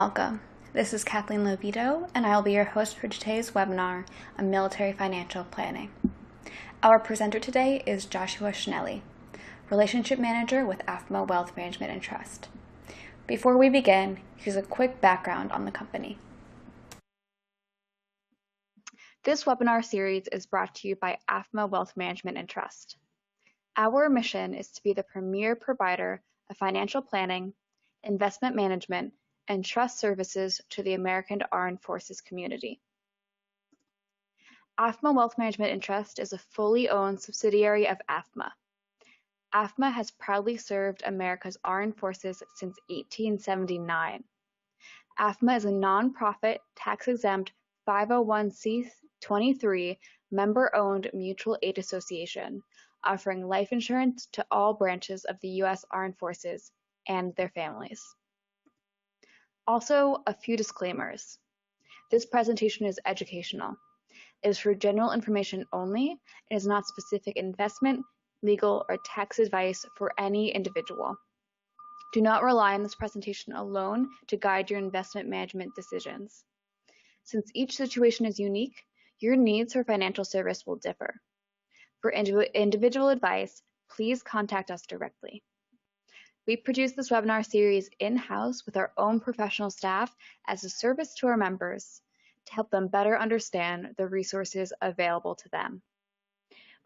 Welcome. This is Kathleen Lobito, and I will be your host for today's webinar on military financial planning. Our presenter today is Joshua Schnelly, Relationship Manager with AAFMAA Wealth Management and Trust. Before we begin, here's a quick background on the company. This webinar series is brought to you by AAFMAA Wealth Management and Trust. Our mission is to be the premier provider of financial planning, investment management, and trust services to the American Armed Forces community. AAFMAA Wealth Management and Trust is a fully owned subsidiary of AAFMAA. AAFMAA has proudly served America's armed forces since 1879. AAFMAA is a nonprofit, tax-exempt 501c23 member-owned mutual aid association offering life insurance to all branches of the U.S. Armed Forces and their families. Also, a few disclaimers. This presentation is educational. It is for general information only. It is not specific investment, legal, or tax advice for any individual. Do not rely on this presentation alone to guide your investment management decisions. Since each situation is unique, your needs for financial service will differ. For individual advice, please contact us directly. We produce this webinar series in-house with our own professional staff as a service to our members to help them better understand the resources available to them.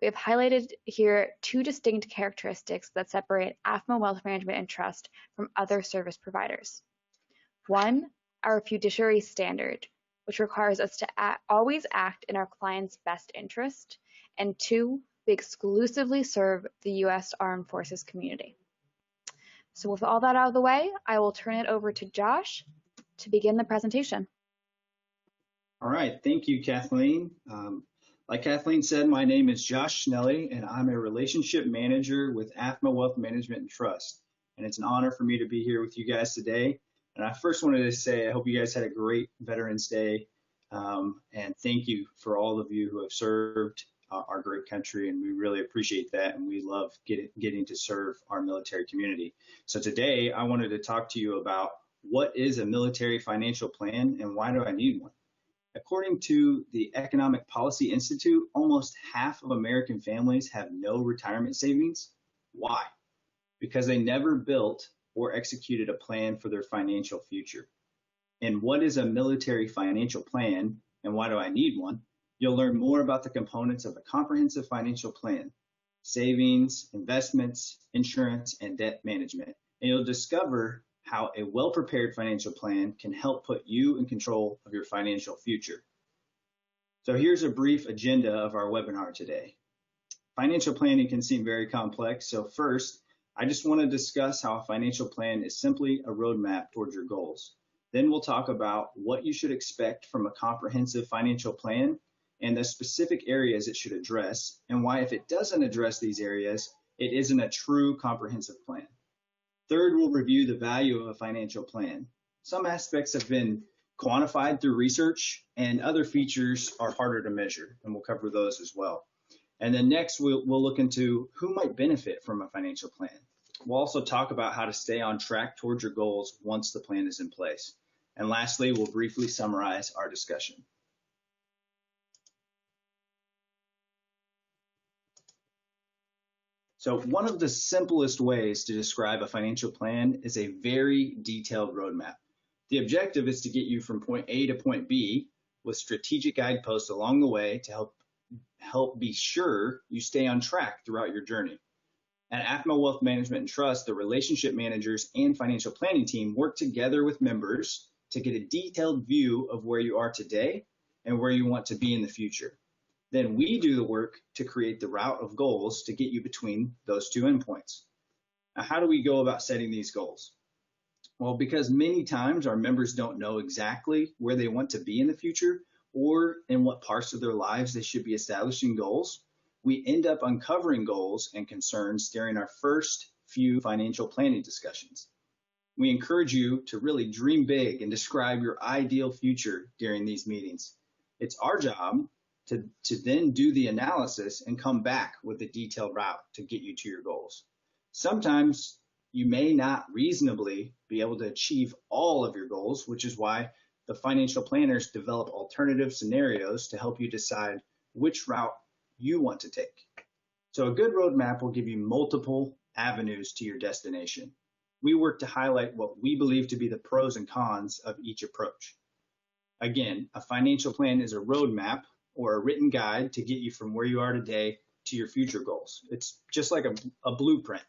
We have highlighted here two distinct characteristics that separate AAFMAA Wealth Management and Trust from other service providers. One, our fiduciary standard, which requires us to always act in our client's best interest. And two, we exclusively serve the U.S. Armed Forces community. So with all that out of the way, I will turn it over to Josh to begin the presentation. All right, thank you, Kathleen. Like Kathleen said, my name is Josh Schnelly, and I'm a relationship manager with AAFMAA Wealth Management and Trust. And it's an honor for me to be here with you guys today. And I first wanted to say I hope you guys had a great Veterans Day, and thank you for all of you who have served our great country, and we really appreciate that, and we love getting to serve our military community. So today I wanted to talk to you about what is a military financial plan and why do I need one? According to the Economic Policy Institute, almost half of American families have no retirement savings. Why? Because they never built or executed a plan for their financial future. And what is a military financial plan and why do I need one? You'll learn more about the components of a comprehensive financial plan: savings, investments, insurance, and debt management. And you'll discover how a well-prepared financial plan can help put you in control of your financial future. So here's a brief agenda of our webinar today. Financial planning can seem very complex, so first, I just want to discuss how a financial plan is simply a roadmap towards your goals. Then we'll talk about what you should expect from a comprehensive financial plan and the specific areas it should address, and why if it doesn't address these areas, it isn't a true comprehensive plan. Third, we'll review the value of a financial plan. Some aspects have been quantified through research, and other features are harder to measure, and we'll cover those as well. And then next, we'll look into who might benefit from a financial plan. We'll also talk about how to stay on track towards your goals once the plan is in place. And lastly, we'll briefly summarize our discussion. So one of the simplest ways to describe a financial plan is a very detailed roadmap. The objective is to get you from point A to point B with strategic guideposts along the way to help be sure you stay on track throughout your journey. At AAFMAA Wealth Management and Trust, the relationship managers and financial planning team work together with members to get a detailed view of where you are today and where you want to be in the future. Then we do the work to create the route of goals to get you between those two endpoints. Now, how do we go about setting these goals? Well, because many times our members don't know exactly where they want to be in the future or in what parts of their lives they should be establishing goals, we end up uncovering goals and concerns during our first few financial planning discussions. We encourage you to really dream big and describe your ideal future during these meetings. It's our job to then do the analysis and come back with a detailed route to get you to your goals. Sometimes you may not reasonably be able to achieve all of your goals, which is why the financial planners develop alternative scenarios to help you decide which route you want to take. So a good roadmap will give you multiple avenues to your destination. We work to highlight what we believe to be the pros and cons of each approach. Again, a financial plan is a roadmap or a written guide to get you from where you are today to your future goals. It's just like a blueprint.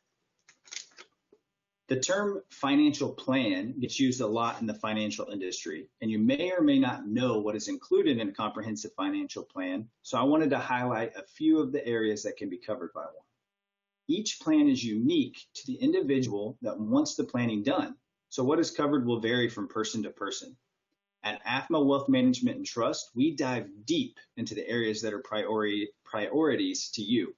The term financial plan gets used a lot in the financial industry, and you may or may not know what is included in a comprehensive financial plan, so I wanted to highlight a few of the areas that can be covered by one. Each plan is unique to the individual that wants the planning done, so what is covered will vary from person to person. At AAFMAA Wealth Management and Trust, we dive deep into the areas that are priorities to you.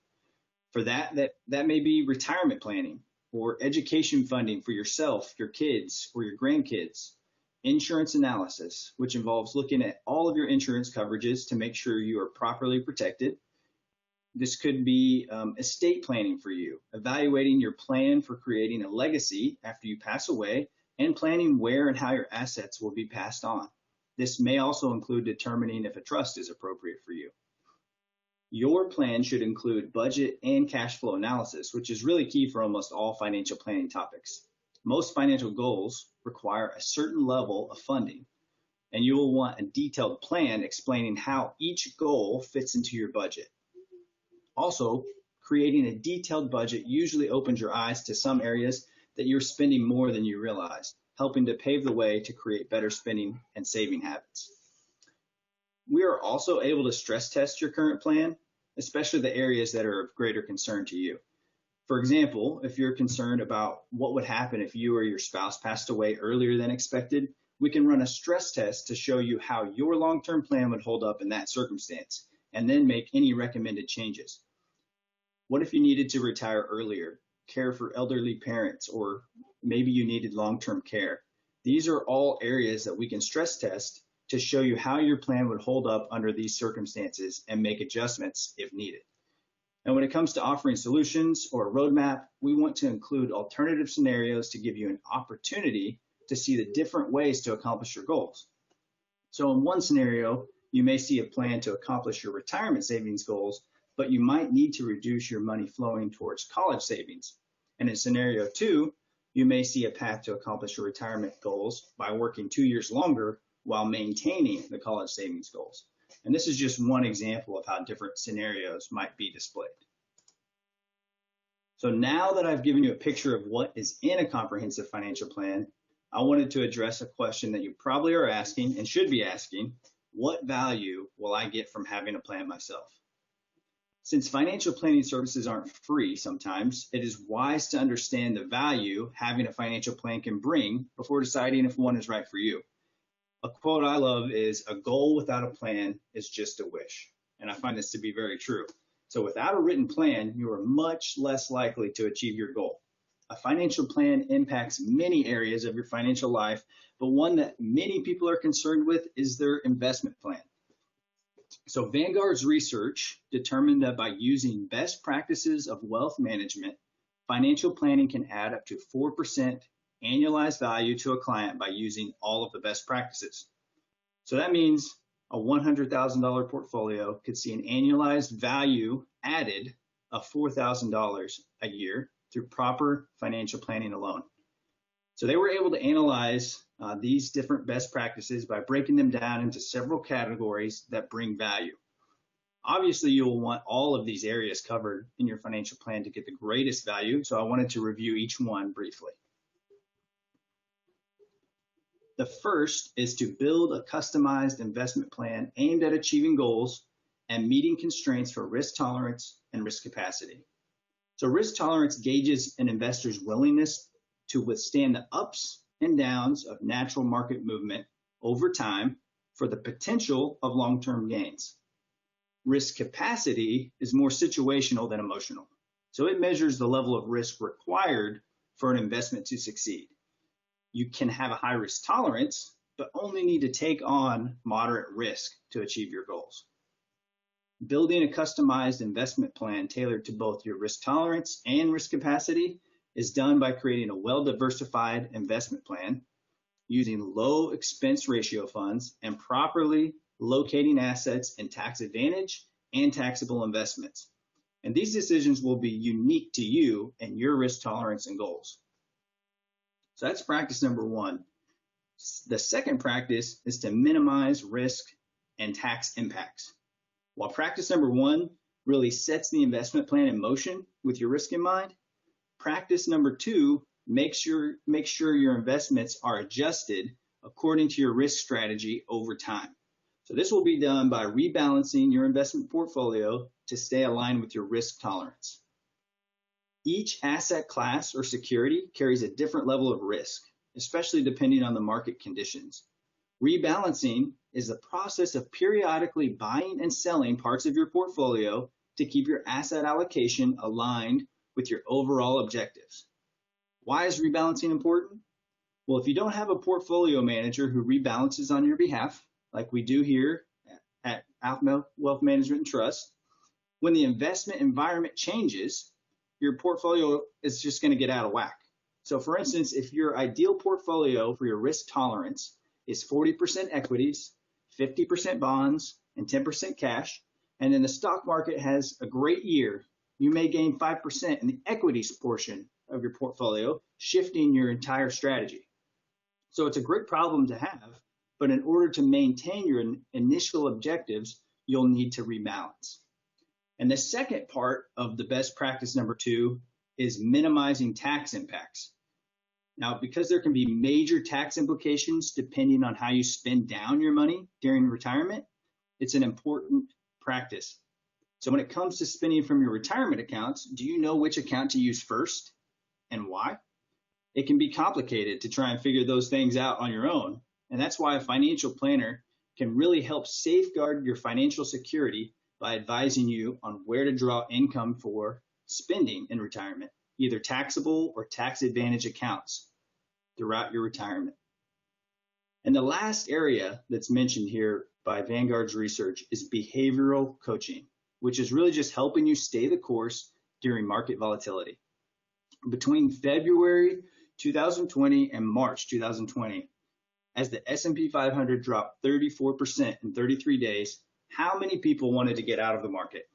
For that may be retirement planning, or education funding for yourself, your kids, or your grandkids. Insurance analysis, which involves looking at all of your insurance coverages to make sure you are properly protected. This could be estate planning for you, evaluating your plan for creating a legacy after you pass away, and planning where and how your assets will be passed on. This may also include determining if a trust is appropriate for you. Your plan should include budget and cash flow analysis, which is really key for almost all financial planning topics. Most financial goals require a certain level of funding, and you will want a detailed plan explaining how each goal fits into your budget. Also, creating a detailed budget usually opens your eyes to some areas that you're spending more than you realize, helping to pave the way to create better spending and saving habits. We are also able to stress test your current plan, especially the areas that are of greater concern to you. For example, if you're concerned about what would happen if you or your spouse passed away earlier than expected, we can run a stress test to show you how your long-term plan would hold up in that circumstance, and then make any recommended changes. What if you needed to retire earlier, care for elderly parents, or maybe you needed long-term care? These are all areas that we can stress test to show you how your plan would hold up under these circumstances and make adjustments if needed. And when it comes to offering solutions or a roadmap, we want to include alternative scenarios to give you an opportunity to see the different ways to accomplish your goals. So in one scenario, you may see a plan to accomplish your retirement savings goals, but you might need to reduce your money flowing towards college savings. And in scenario 2, you may see a path to accomplish your retirement goals by working 2 years longer while maintaining the college savings goals. And this is just one example of how different scenarios might be displayed. So now that I've given you a picture of what is in a comprehensive financial plan, I wanted to address a question that you probably are asking and should be asking: what value will I get from having a plan myself? Since financial planning services aren't free sometimes, it is wise to understand the value having a financial plan can bring before deciding if one is right for you. A quote I love is, "A goal without a plan is just a wish." And I find this to be very true. So without a written plan, you are much less likely to achieve your goal. A financial plan impacts many areas of your financial life, but one that many people are concerned with is their investment plan. So Vanguard's research determined that by using best practices of wealth management, financial planning can add up to 4% annualized value to a client by using all of the best practices. So that means a $100,000 portfolio could see an annualized value added of $4,000 a year through proper financial planning alone. So they were able to analyze these different best practices by breaking them down into several categories that bring value. Obviously, you will want all of these areas covered in your financial plan to get the greatest value, so I wanted to review each one briefly. The first is to build a customized investment plan aimed at achieving goals and meeting constraints for risk tolerance and risk capacity. So risk tolerance gauges an investor's willingness to withstand the ups and downs of natural market movement over time for the potential of long-term gains. Risk capacity is more situational than emotional. So it measures the level of risk required for an investment to succeed. You can have a high risk tolerance, but only need to take on moderate risk to achieve your goals. Building a customized investment plan tailored to both your risk tolerance and risk capacity is done by creating a well-diversified investment plan, using low expense ratio funds, and properly locating assets in tax advantage and taxable investments. And these decisions will be unique to you and your risk tolerance and goals. So that's practice number one. The second practice is to minimize risk and tax impacts. While practice number one really sets the investment plan in motion with your risk in mind, practice number two makes sure your investments are adjusted according to your risk strategy over time. So this will be done by rebalancing your investment portfolio to stay aligned with your risk tolerance. Each asset class or security carries a different level of risk, especially depending on the market conditions. Rebalancing is the process of periodically buying and selling parts of your portfolio to keep your asset allocation aligned with your overall objectives. Why is rebalancing important? Well, if you don't have a portfolio manager who rebalances on your behalf, like we do here at AAFMAA Wealth Management and Trust, when the investment environment changes, your portfolio is just going to get out of whack. So for instance, if your ideal portfolio for your risk tolerance is 40% equities, 50% bonds, and 10% cash, and then the stock market has a great year, you may gain 5% in the equities portion of your portfolio, shifting your entire strategy. So it's a great problem to have, but in order to maintain your initial objectives, you'll need to rebalance. And the second part of the best practice number two is minimizing tax impacts. Now, because there can be major tax implications depending on how you spend down your money during retirement, it's an important practice. So when it comes to spending from your retirement accounts, do you know which account to use first and why? It can be complicated to try and figure those things out on your own. And that's why a financial planner can really help safeguard your financial security by advising you on where to draw income for spending in retirement, either taxable or tax advantage accounts throughout your retirement. And the last area that's mentioned here by Vanguard's research is behavioral coaching, which is really just helping you stay the course during market volatility. Between February 2020 and March 2020, as the S&P 500 dropped 34% in 33 days, how many people wanted to get out of the market?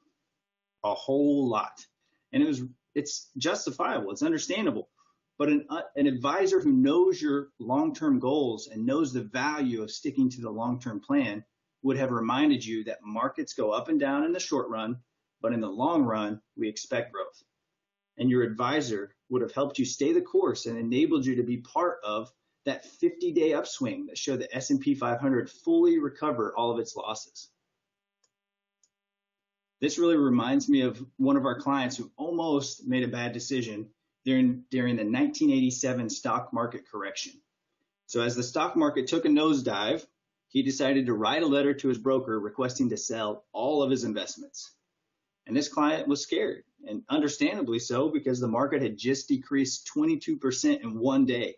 A whole lot. And it's justifiable, it's understandable. But an advisor who knows your long-term goals and knows the value of sticking to the long-term plan would have reminded you that markets go up and down in the short run, but in the long run, we expect growth. And your advisor would have helped you stay the course and enabled you to be part of that 50-day upswing that showed the S&P 500 fully recover all of its losses. This really reminds me of one of our clients who almost made a bad decision during the 1987 stock market correction. So as the stock market took a nosedive, he decided to write a letter to his broker requesting to sell all of his investments. And this client was scared, and understandably so, because the market had just decreased 22% in one day.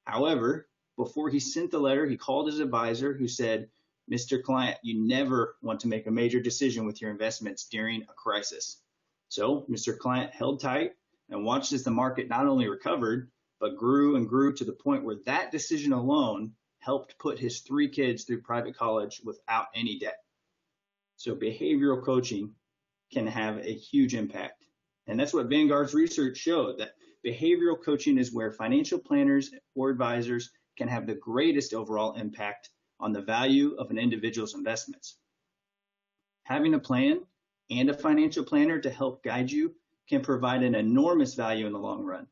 However, before he sent the letter, he called his advisor who said, "Mr. Client, you never want to make a major decision with your investments during a crisis." So Mr. Client held tight and watched as the market not only recovered, but grew and grew to the point where that decision alone helped put his 3 kids through private college without any debt. So behavioral coaching can have a huge impact. And that's what Vanguard's research showed, that behavioral coaching is where financial planners or advisors can have the greatest overall impact on the value of an individual's investments. Having a plan and a financial planner to help guide you can provide an enormous value in the long run.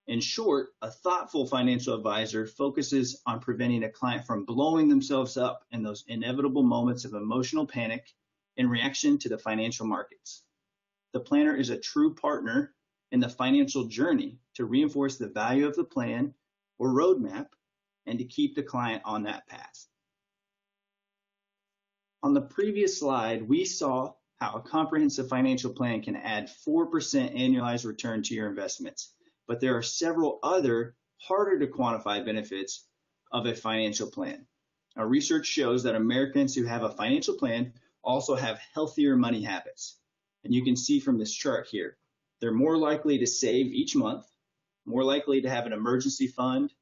In short, a thoughtful financial advisor focuses on preventing a client from blowing themselves up in those inevitable moments of emotional panic in reaction to the financial markets. The planner is a true partner in the financial journey to reinforce the value of the plan or roadmap and to keep the client on that path. On the previous slide, we saw how a comprehensive financial plan can add 4% annualized return to your investments, but there are several other harder to quantify benefits of a financial plan. Our research shows that Americans who have a financial plan also have healthier money habits. And you can see from this chart here, they're more likely to save each month, more likely to have an emergency fund,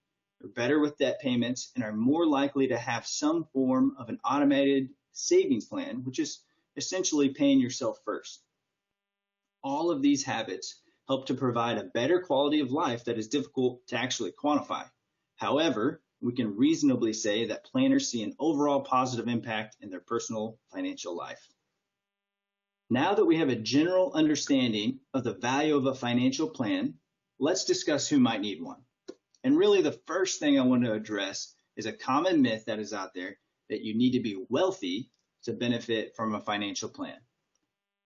are better with debt payments, and are more likely to have some form of an automated savings plan, which is essentially paying yourself first. All of these habits help to provide a better quality of life that is difficult to actually quantify. However, we can reasonably say that planners see an overall positive impact in their personal financial life. Now that we have a general understanding of the value of a financial plan, let's discuss who might need one. And really the first thing I want to address is a common myth that is out there that you need to be wealthy to benefit from a financial plan.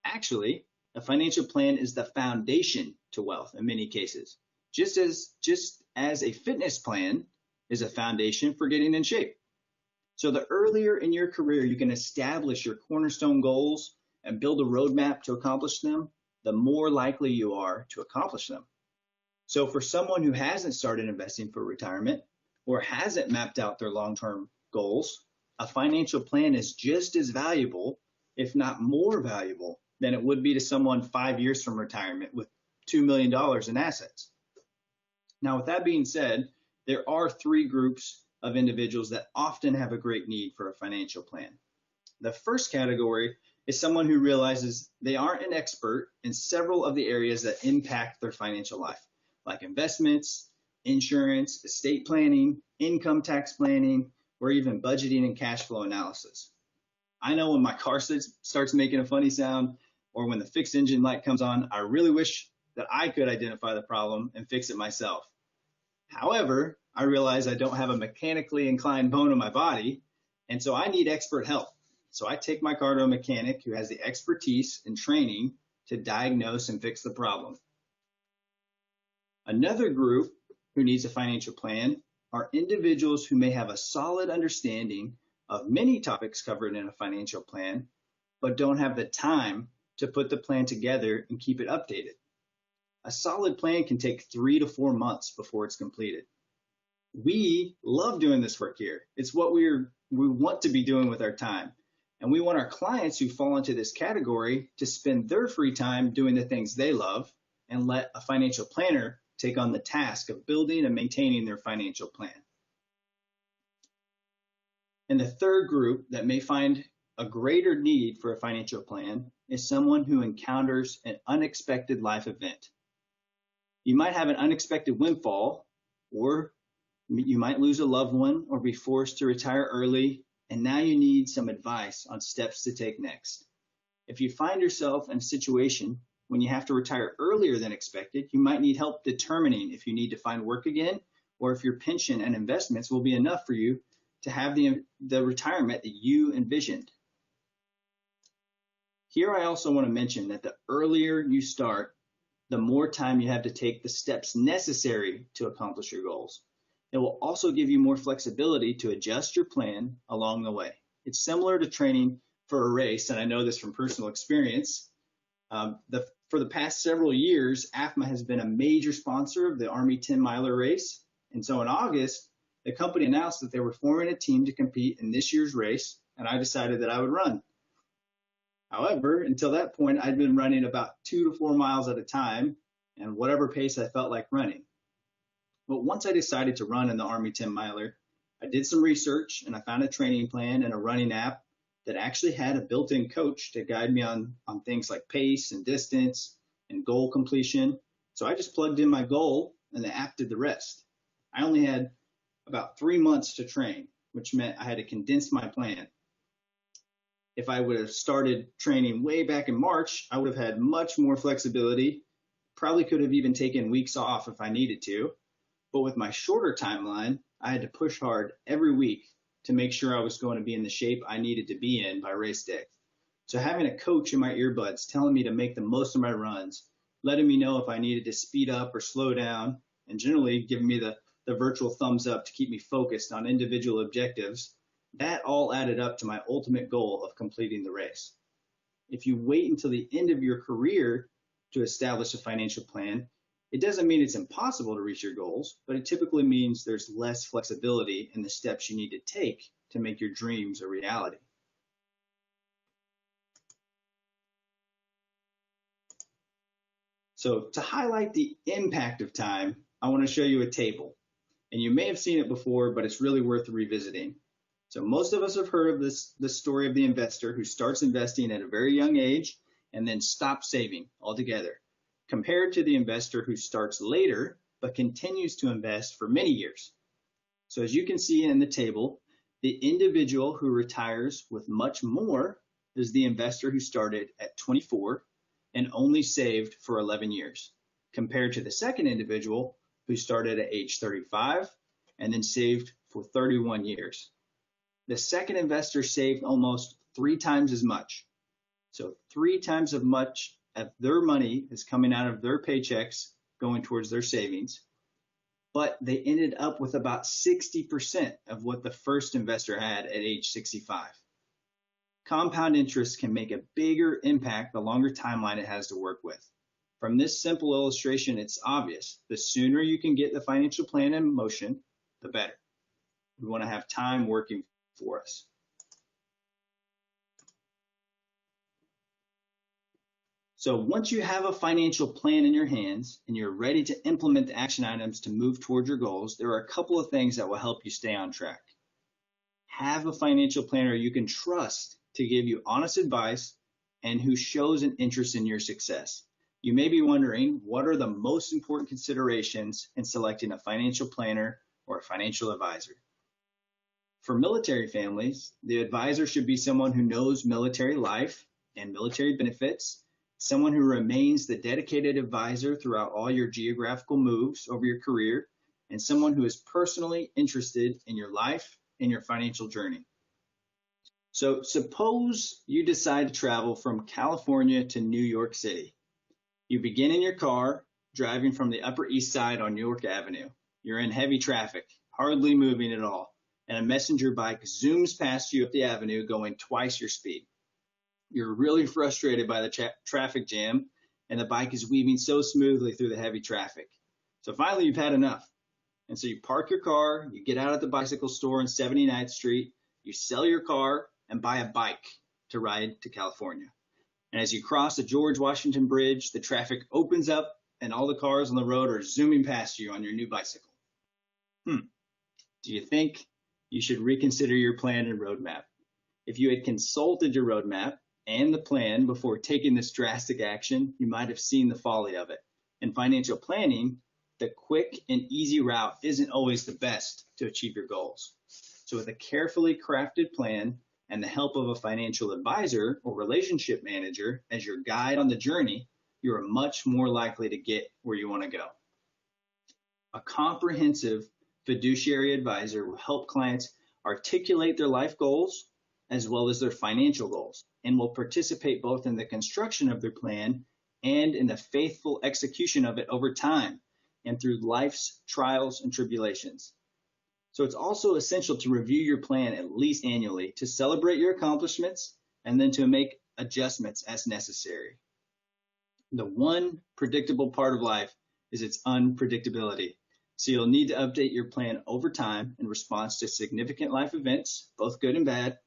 Actually, a financial plan is the foundation to wealth in many cases, just as a fitness plan is a foundation for getting in shape. So the earlier in your career you can establish your cornerstone goals and build a roadmap to accomplish them, the more likely you are to accomplish them. So for someone who hasn't started investing for retirement or hasn't mapped out their long-term goals, a financial plan is just as valuable, if not more valuable, than it would be to someone 5 years from retirement with $2 million in assets. Now, with that being said, there are three groups of individuals that often have a great need for a financial plan. The first category is someone who realizes they aren't an expert in several of the areas that impact their financial life, like investments, insurance, estate planning, income tax planning, or even budgeting and cash flow analysis. I know when my car starts making a funny sound, or when the fixed engine light comes on, I really wish that I could identify the problem and fix it myself. However, I realize I don't have a mechanically inclined bone in my body, and so I need expert help. So I take my car to a mechanic who has the expertise and training to diagnose and fix the problem. Another group who needs a financial plan are individuals who may have a solid understanding of many topics covered in a financial plan, but don't have the time to put the plan together and keep it updated. A solid plan can take 3 to 4 months before it's completed. We love doing this work here. It's what we want to be doing with our time. And we want our clients who fall into this category to spend their free time doing the things they love and let a financial planner take on the task of building and maintaining their financial plan. And the third group that may find a greater need for a financial plan is someone who encounters an unexpected life event. You might have an unexpected windfall, or you might lose a loved one or be forced to retire early, and now you need some advice on steps to take next. If you find yourself in a situation when you have to retire earlier than expected, you might need help determining if you need to find work again or if your pension and investments will be enough for you to have the retirement that you envisioned. Here I also want to mention that the earlier you start, the more time you have to take the steps necessary to accomplish your goals. It will also give you more flexibility to adjust your plan along the way. It's similar to training for a race, and I know this from personal experience. For the past several years, AAFMAA has been a major sponsor of the Army 10-miler race. And so in August, the company announced that they were forming a team to compete in this year's race, and I decided that I would run. However, until that point, I'd been running about 2 to 4 miles at a time and whatever pace I felt like running. But once I decided to run in the Army 10-miler, I did some research and I found a training plan and a running app that actually had a built-in coach to guide me on things like pace and distance and goal completion. So I just plugged in my goal and the app did the rest. I only had about 3 months to train, which meant I had to condense my plan. If I would have started training way back in March, I would have had much more flexibility, probably could have even taken weeks off if I needed to. But with my shorter timeline, I had to push hard every week to make sure I was going to be in the shape I needed to be in by race day. So having a coach in my earbuds telling me to make the most of my runs, letting me know if I needed to speed up or slow down, and generally giving me the virtual thumbs up to keep me focused on individual objectives, that all added up to my ultimate goal of completing the race. If you wait until the end of your career to establish a financial plan, it doesn't mean it's impossible to reach your goals, but it typically means there's less flexibility in the steps you need to take to make your dreams a reality. So to highlight the impact of time, I want to show you a table. And you may have seen it before, but it's really worth revisiting. So most of us have heard of this story of the investor who starts investing at a very young age and then stops saving altogether, compared to the investor who starts later but continues to invest for many years. So as you can see in the table, the individual who retires with much more is the investor who started at 24 and only saved for 11 years, compared to the second individual who started at age 35 and then saved for 31 years. The second investor saved almost 3 times as much. So 3 times as much of their money is coming out of their paychecks going towards their savings, but they ended up with about 60% of what the first investor had at age 65. Compound interest can make a bigger impact the longer timeline it has to work with. From this simple illustration, it's obvious. The sooner you can get the financial plan in motion, the better. We want to have time working for us. So once you have a financial plan in your hands and you're ready to implement the action items to move toward your goals, there are a couple of things that will help you stay on track. Have a financial planner you can trust to give you honest advice and who shows an interest in your success. You may be wondering, what are the most important considerations in selecting a financial planner or a financial advisor? For military families, the advisor should be someone who knows military life and military benefits, someone who remains the dedicated advisor throughout all your geographical moves over your career, and someone who is personally interested in your life and your financial journey. So suppose you decide to travel from California to New York City. You begin in your car, driving from the Upper East Side on York Avenue. You're in heavy traffic, hardly moving at all, and a messenger bike zooms past you up the avenue going twice your speed. You're really frustrated by the traffic jam, and the bike is weaving so smoothly through the heavy traffic. So finally, you've had enough. And so you park your car, you get out at the bicycle store on 79th Street, you sell your car, and buy a bike to ride to California. And as you cross the George Washington Bridge, the traffic opens up and all the cars on the road are zooming past you on your new bicycle. Do you think you should reconsider your plan and roadmap? If you had consulted your roadmap and the plan before taking this drastic action, you might have seen the folly of it. In financial planning, the quick and easy route isn't always the best to achieve your goals. So with a carefully crafted plan and the help of a financial advisor or relationship manager as your guide on the journey, you are much more likely to get where you want to go. A comprehensive fiduciary advisor will help clients articulate their life goals as well as their financial goals, and will participate both in the construction of their plan and in the faithful execution of it over time and through life's trials and tribulations. So it's also essential to review your plan at least annually to celebrate your accomplishments and then to make adjustments as necessary. The one predictable part of life is its unpredictability. So you'll need to update your plan over time in response to significant life events, both good and bad,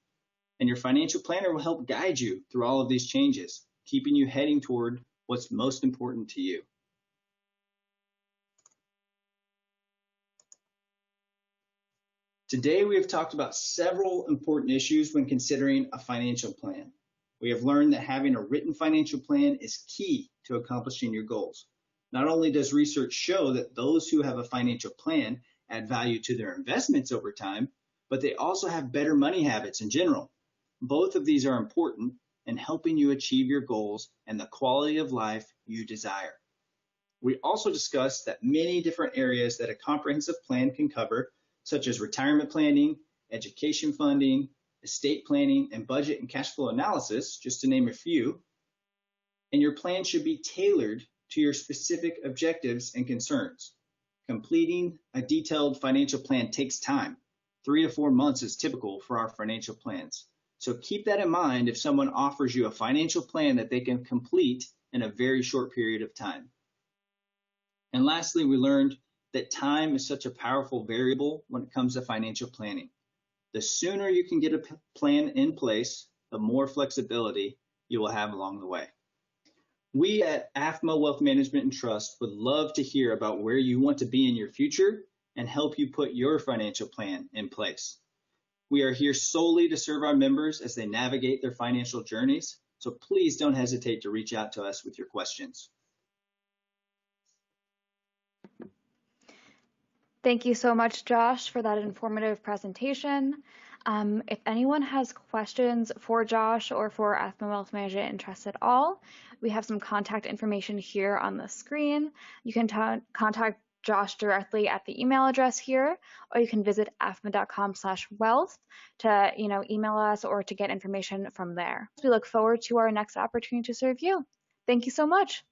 and your financial planner will help guide you through all of these changes, keeping you heading toward what's most important to you. Today, we have talked about several important issues when considering a financial plan. We have learned that having a written financial plan is key to accomplishing your goals. Not only does research show that those who have a financial plan add value to their investments over time, but they also have better money habits in general. Both of these are important in helping you achieve your goals and the quality of life you desire. We also discussed that many different areas that a comprehensive plan can cover, such as retirement planning, education funding, estate planning, and budget and cash flow analysis, just to name a few. And your plan should be tailored to your specific objectives and concerns. Completing a detailed financial plan takes time. 3 to 4 months is typical for our financial plans. So keep that in mind if someone offers you a financial plan that they can complete in a very short period of time. And lastly, we learned that time is such a powerful variable when it comes to financial planning. The sooner you can get a plan in place, the more flexibility you will have along the way. We at AAFMAA Wealth Management and Trust would love to hear about where you want to be in your future and help you put your financial plan in place. We are here solely to serve our members as they navigate their financial journeys, so please don't hesitate to reach out to us with your questions. Thank you so much, Josh, for that informative presentation. If anyone has questions for Josh or for AAFMAA Wealth Management and Trust at all, we have some contact information here on the screen. You can contact Josh directly at the email address here, or you can visit afma.com/wealth to email us or to get information from there. We look forward to our next opportunity to serve you. Thank you so much.